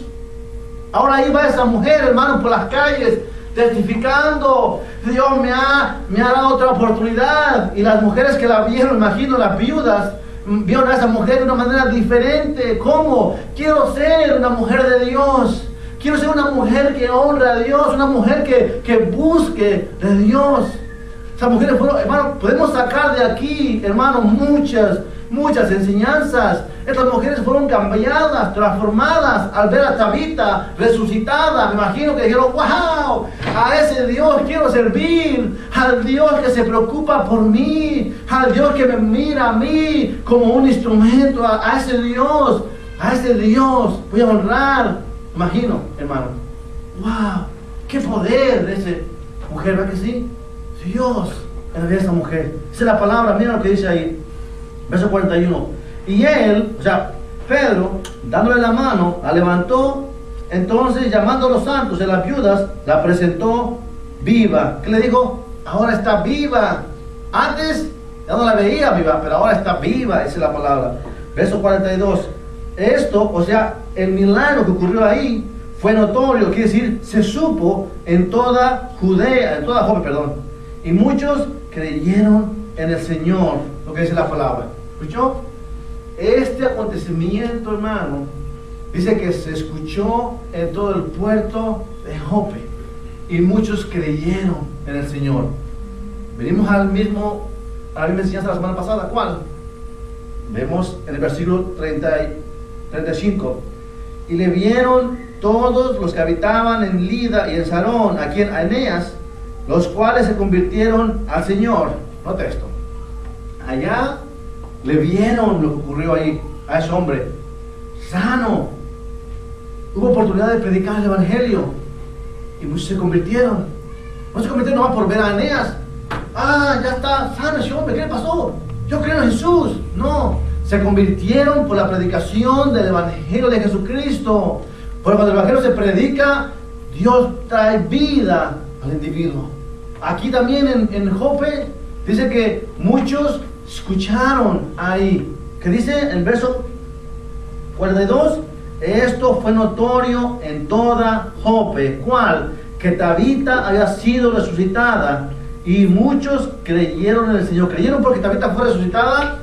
Ahora iba esa mujer, hermano, por las calles, testificando, Dios me ha dado otra oportunidad. Y las mujeres que la vieron, imagino, las viudas, vieron a esa mujer de una manera diferente. ¿Cómo? Quiero ser una mujer de Dios. Quiero ser una mujer que honra a Dios, una mujer que busque de Dios. Esas mujeres fueron, hermano, podemos sacar de aquí, hermano, muchas enseñanzas. Estas mujeres fueron cambiadas, transformadas al ver a Tabita resucitada. Me imagino que dijeron, wow, a ese Dios quiero servir, al Dios que se preocupa por mí, al Dios que me mira a mí como un instrumento, a ese Dios voy a honrar. Imagino, hermano, wow, qué poder de esa mujer, ¿verdad que sí? Dios en la vida de esa mujer. Esa es la palabra, mira lo que dice ahí, verso 41. Y él, o sea, Pedro, dándole la mano, la levantó. Entonces, llamando a los santos de las viudas, la presentó viva. ¿Qué le dijo? Ahora está viva. Antes ya no la veía viva, pero ahora está viva, esa es la palabra. Verso 42. Esto, o sea, el milagro que ocurrió ahí fue notorio, quiere decir, se supo en toda Judea, en toda Jope, perdón. Y muchos creyeron en el Señor, lo que dice la palabra. ¿Escuchó? Este acontecimiento, hermano, dice que se escuchó en todo el puerto de Jope y muchos creyeron en el Señor. Venimos a la misma enseñanza de la semana pasada. ¿Cuál? Vemos en el versículo 35. Y le vieron todos los que habitaban en Lida y en Sarón, aquí en Eneas, los cuales se convirtieron al Señor. Note esto. Allá le vieron lo que ocurrió ahí a ese hombre sano. Hubo oportunidad de predicar el Evangelio y muchos se convirtieron. No se convirtieron nomás por ver a Eneas. Ah, ya está sano ese hombre, ¿qué le pasó? Yo creo en Jesús. No, se convirtieron por la predicación del Evangelio de Jesucristo. Porque cuando el Evangelio se predica, Dios trae vida al individuo. Aquí también en Jope dice que muchos escucharon ahí, que dice en el verso 42, esto fue notorio en toda Jope. ¿Cuál? Que Tabita había sido resucitada y muchos creyeron en el Señor. ¿Creyeron porque Tabita fue resucitada?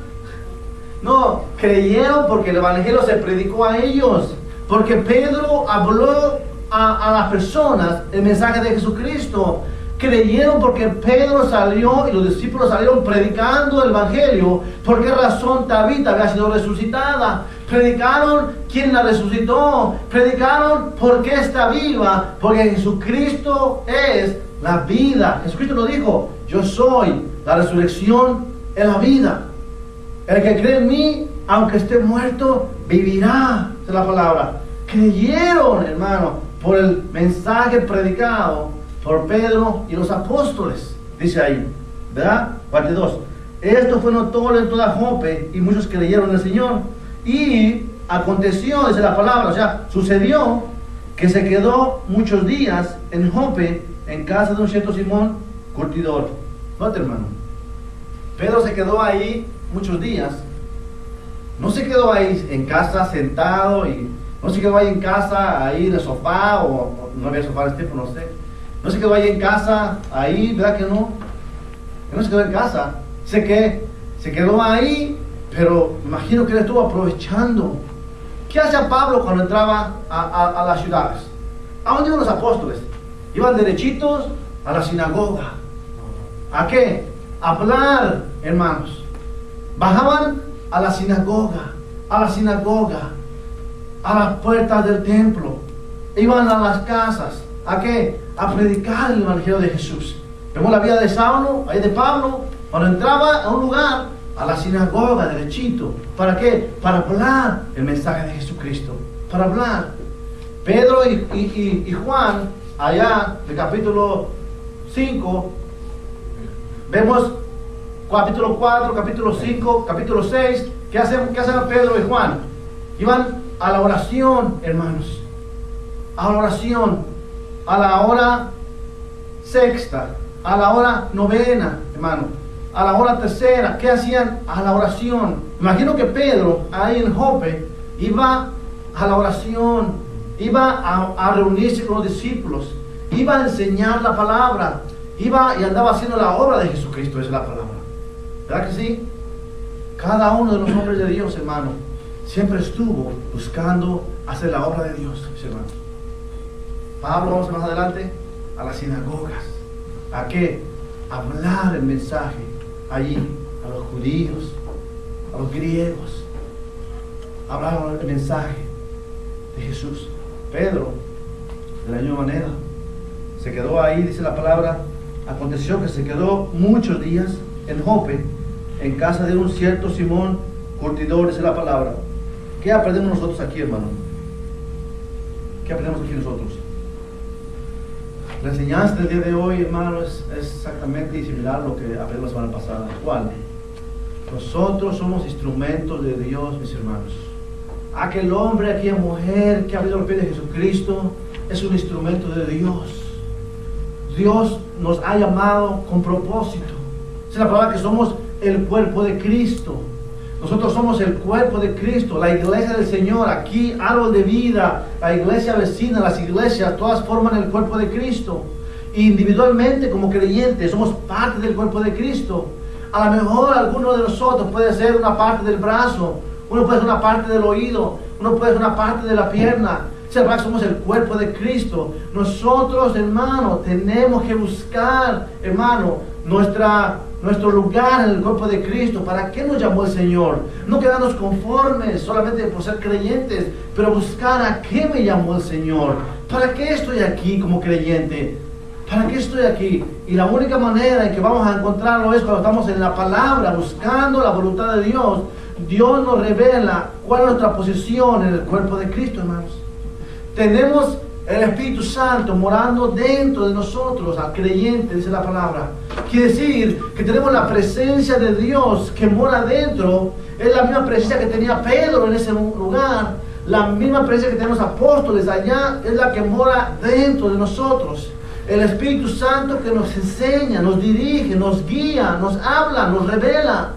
No, creyeron porque el Evangelio se predicó a ellos, porque Pedro habló a las personas el mensaje de Jesucristo. Creyeron porque Pedro salió y los discípulos salieron predicando el Evangelio. ¿Por qué razón Tabita había sido resucitada? Predicaron quién la resucitó. Predicaron por qué está viva. Porque Jesucristo es la vida. Jesucristo lo dijo: yo soy la resurrección y la vida. El que cree en mí, aunque esté muerto, vivirá. Esa es la palabra. Creyeron, hermano, por el mensaje predicado por Pedro y los apóstoles, dice ahí, ¿verdad? 42. Esto fue notorio en toda Jope y muchos creyeron en el Señor. Y aconteció, dice la palabra, o sea, sucedió que se quedó muchos días en Jope, en casa de un cierto Simón curtidor. Note, hermano, Pedro se quedó ahí muchos días. No se quedó ahí en casa sentado, y no se quedó ahí en casa, ahí en el sofá, o no había sofá en este tiempo, no sé. No se quedó ahí en casa, ahí, ¿verdad que no? No se quedó en casa. Sé que se quedó ahí Pero imagino que él estuvo aprovechando. ¿Qué hacía Pablo cuando entraba a las ciudades? ¿A dónde iban los apóstoles? Iban derechitos a la sinagoga. ¿A qué? A hablar, hermanos. Bajaban a la sinagoga, a las puertas del templo. Iban a las casas. ¿A qué? A predicar el evangelio de Jesús. Vemos la vida de Saulo, ahí de Pablo, cuando entraba a un lugar, a la sinagoga, derechito. ¿Para qué? Para hablar el mensaje de Jesucristo. Para hablar. Pedro y Juan, allá de capítulo 5, vemos capítulo 4, capítulo 5, capítulo 6. ¿Qué hacen Pedro y Juan? Iban a la oración, hermanos. A la oración. A la hora sexta. A la hora novena, hermano. A la hora tercera. ¿Qué hacían? A la oración. Imagino que Pedro, ahí en Jope, iba a la oración. Iba a reunirse con los discípulos. Iba a enseñar la palabra. Iba y andaba haciendo la obra de Jesucristo. Esa es la palabra. ¿Verdad que sí? Cada uno de los hombres de Dios, hermano, siempre estuvo buscando hacer la obra de Dios, mis hermanos. Pablo, vamos más adelante, a las sinagogas. ¿A qué? A hablar el mensaje allí, a los judíos, a los griegos. Hablar el mensaje de Jesús. Pedro, de la misma manera, se quedó ahí, dice la palabra. Aconteció que se quedó muchos días en Jope, en casa de un cierto Simón, curtidor, dice la palabra. ¿Qué aprendemos nosotros aquí, hermano? ¿Qué aprendemos aquí nosotros? La enseñanza del día de hoy, hermano, es exactamente similar a lo que aprendimos la semana pasada. ¿Cuál? Nosotros somos instrumentos de Dios, mis hermanos. Aquel hombre, aquella mujer que ha abrido los pies de Jesucristo es un instrumento de Dios. Dios nos ha llamado con propósito. Es la palabra que somos el cuerpo de Cristo. Nosotros somos el cuerpo de Cristo, la iglesia del Señor, aquí, árbol de vida, la iglesia vecina, las iglesias, todas forman el cuerpo de Cristo. Individualmente, como creyentes, somos parte del cuerpo de Cristo. A lo mejor alguno de nosotros puede ser una parte del brazo, uno puede ser una parte del oído, uno puede ser una parte de la pierna. Somos el cuerpo de Cristo. Nosotros, hermano, tenemos que buscar, hermano, nuestro lugar en el cuerpo de Cristo. ¿Para qué nos llamó el Señor? No quedarnos conformes solamente por ser creyentes, pero buscar a qué me llamó el Señor. ¿Para qué estoy aquí como creyente? ¿Para qué estoy aquí? Y la única manera en que vamos a encontrarlo es cuando estamos en la palabra, buscando la voluntad de Dios. Dios nos revela cuál es nuestra posición en el cuerpo de Cristo, hermanos. Tenemos el Espíritu Santo morando dentro de nosotros, al creyente, dice la palabra. Quiere decir que tenemos la presencia de Dios que mora dentro. Es la misma presencia que tenía Pedro en ese lugar. La misma presencia que tenemos apóstoles allá es la que mora dentro de nosotros. El Espíritu Santo que nos enseña, nos dirige, nos guía, nos habla, nos revela.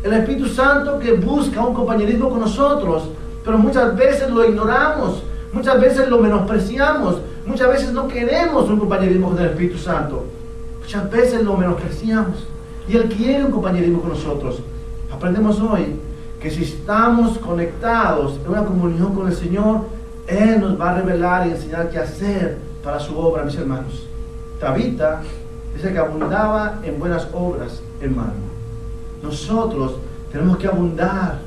El Espíritu Santo que busca un compañerismo con nosotros, pero muchas veces lo ignoramos. Muchas veces lo menospreciamos. Muchas veces no queremos un compañerismo con el Espíritu Santo. Muchas veces lo menospreciamos. Y Él quiere un compañerismo con nosotros. Aprendemos hoy que si estamos conectados en una comunión con el Señor, Él nos va a revelar y enseñar qué hacer para su obra, mis hermanos. Tabita dice que abundaba en buenas obras, hermano. Nosotros tenemos que abundar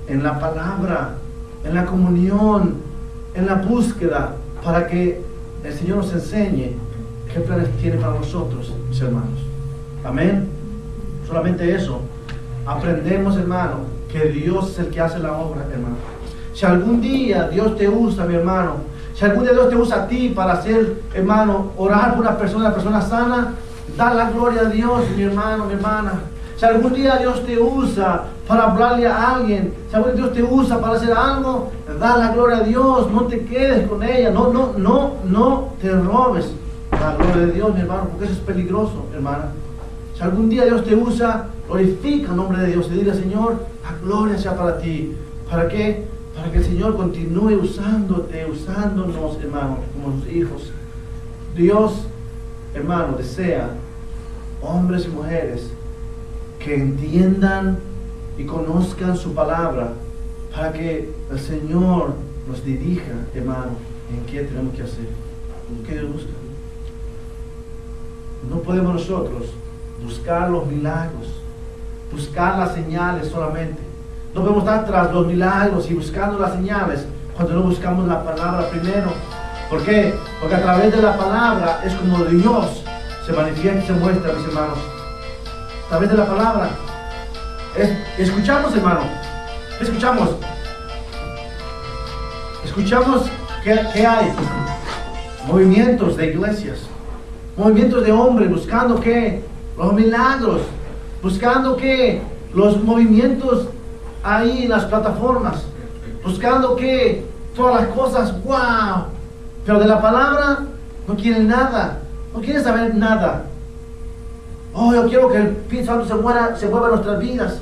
en la palabra, en la comunión, en la búsqueda, para que el Señor nos enseñe qué planes tiene para nosotros, mis hermanos. Amén. Solamente eso. Aprendemos, hermano, que Dios es el que hace la obra, hermano. Si algún día Dios te usa, mi hermano, si algún día Dios te usa a ti para hacer, hermano, orar por una persona sana, da la gloria a Dios, mi hermano, mi hermana. Si algún día Dios te usa para hablarle a alguien, si algún día Dios te usa para hacer algo, da la gloria a Dios, no te quedes con ella, no te robes la gloria de Dios, mi hermano, porque eso es peligroso, hermana. Si algún día Dios te usa, glorifica el nombre de Dios y dile, Señor, la gloria sea para ti. ¿Para qué? Para que el Señor continúe usándote, usándonos, hermano, como sus hijos. Dios, hermano, desea hombres y mujeres que entiendan y conozcan su palabra, para que el Señor nos dirija, hermano, en qué tenemos que hacer, en qué Dios busca. No podemos nosotros buscar los milagros, buscar las señales solamente. No podemos estar tras los milagros y buscando las señales cuando no buscamos la palabra primero. ¿Por qué? Porque a través de la palabra es como Dios se manifiesta y se muestra, mis hermanos. A través de la palabra. Escuchamos, hermano. Escuchamos. Escuchamos que hay movimientos de iglesias, movimientos de hombres buscando que los milagros, buscando que los movimientos ahí en las plataformas, buscando que todas las cosas, wow, pero de la palabra no quieren nada, no quieren saber nada. Oh, yo quiero que el Espíritu Santo se mueva en nuestras vidas,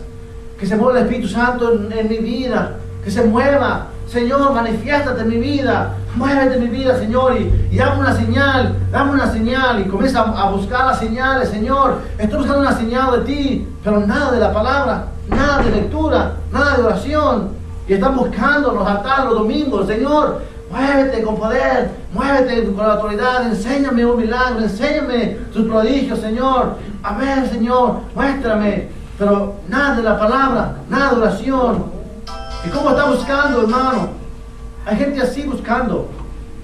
que se mueva el Espíritu Santo en mi vida, que se mueva. Señor, manifiéstate en mi vida, muévete en mi vida, Señor, y dame una señal, y comienza a buscar las señales. Señor, estoy buscando una señal de ti, pero nada de la palabra, nada de lectura, nada de oración, y están buscando los altares los domingos. Señor, muévete con poder, muévete con la autoridad, enséñame un milagro, enséñame tus prodigios, Señor. A ver, Señor, muéstrame, pero nada de la palabra, nada de oración. ¿Y cómo está buscando, hermano? Hay gente así buscando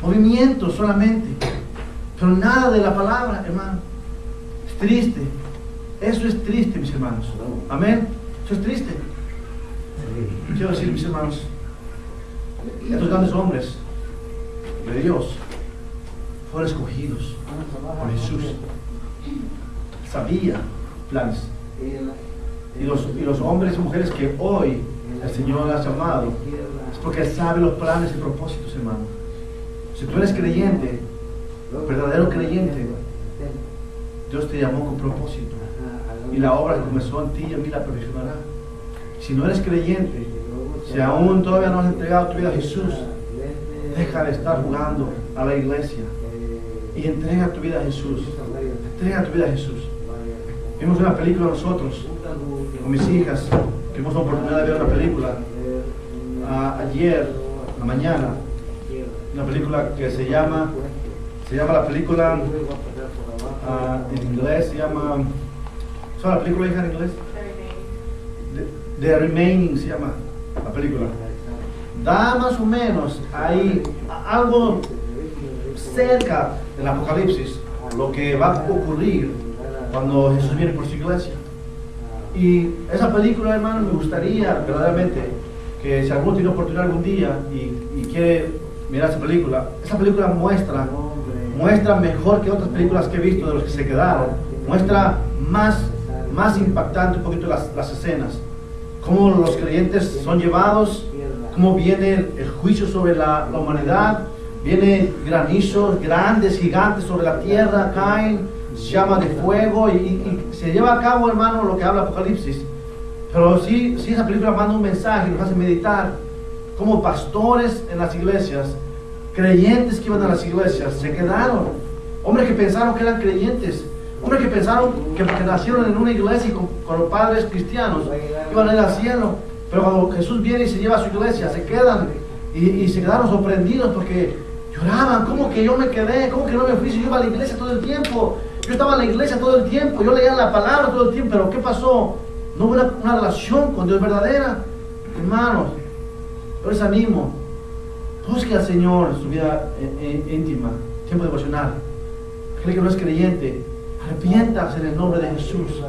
movimientos solamente, pero nada de la palabra, hermano. Es triste. Eso es triste, mis hermanos. Amén. Eso es triste. Quiero decir, mis hermanos, estos grandes hombres de Dios fueron escogidos por Jesús. Sabía planes. Y los hombres y mujeres que hoy el Señor ha llamado, es porque Él sabe los planes y propósitos, hermano. Si tú eres creyente, verdadero creyente, Dios te llamó con propósito, y la obra que comenzó en ti y en mí la perfeccionará. Si no eres creyente, si aún todavía no has entregado tu vida a Jesús, deja de estar jugando a la iglesia y entrega tu vida a Jesús. Entrega tu vida a Jesús. Vimos una película nosotros con mis hijas, que tuvimos la oportunidad de ver una película ayer, en la mañana, una película que se llama la película, en inglés se llama, ¿sabes la película, hija, en inglés? The Remaining se llama la película. Da más o menos ahí algo cerca del Apocalipsis, lo que va a ocurrir cuando Jesús viene por su iglesia. Y esa película, hermano, me gustaría verdaderamente que si alguno tiene oportunidad algún día y quiere mirar esa película muestra mejor que otras películas que he visto de los que se quedaron, muestra más impactante un poquito las escenas, cómo los creyentes son llevados, cómo viene el juicio sobre la humanidad, viene granizos grandes, gigantes sobre la tierra, caen, llama de fuego y se lleva a cabo, hermano, lo que habla Apocalipsis. Pero sí esa película manda un mensaje, nos hace meditar como pastores en las iglesias, creyentes que iban a las iglesias, se quedaron. Hombres que pensaron que eran creyentes, hombres que pensaron que nacieron en una iglesia y con los padres cristianos iban a ir al cielo. Pero cuando Jesús viene y se lleva a su iglesia, se quedan y se quedaron sorprendidos porque lloraban. ¿Cómo que yo me quedé? ¿Cómo que no me fui si yo iba a la iglesia todo el tiempo? Yo estaba en la iglesia todo el tiempo, yo leía la palabra todo el tiempo, pero ¿qué pasó? No hubo una relación con Dios verdadera. Hermanos, yo les animo, busque al Señor en su vida íntima, tiempo devocional. Aquel que no es creyente, arrepiéntase en el nombre de Jesús,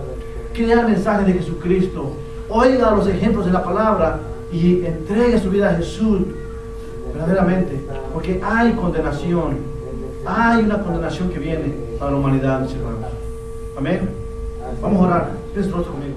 crea el mensaje de Jesucristo, oiga los ejemplos de la palabra y entregue su vida a Jesús verdaderamente, porque hay condenación, hay una condenación que viene a la humanidad, mis hermanos. Amén. Vamos a orar. Piensa conmigo.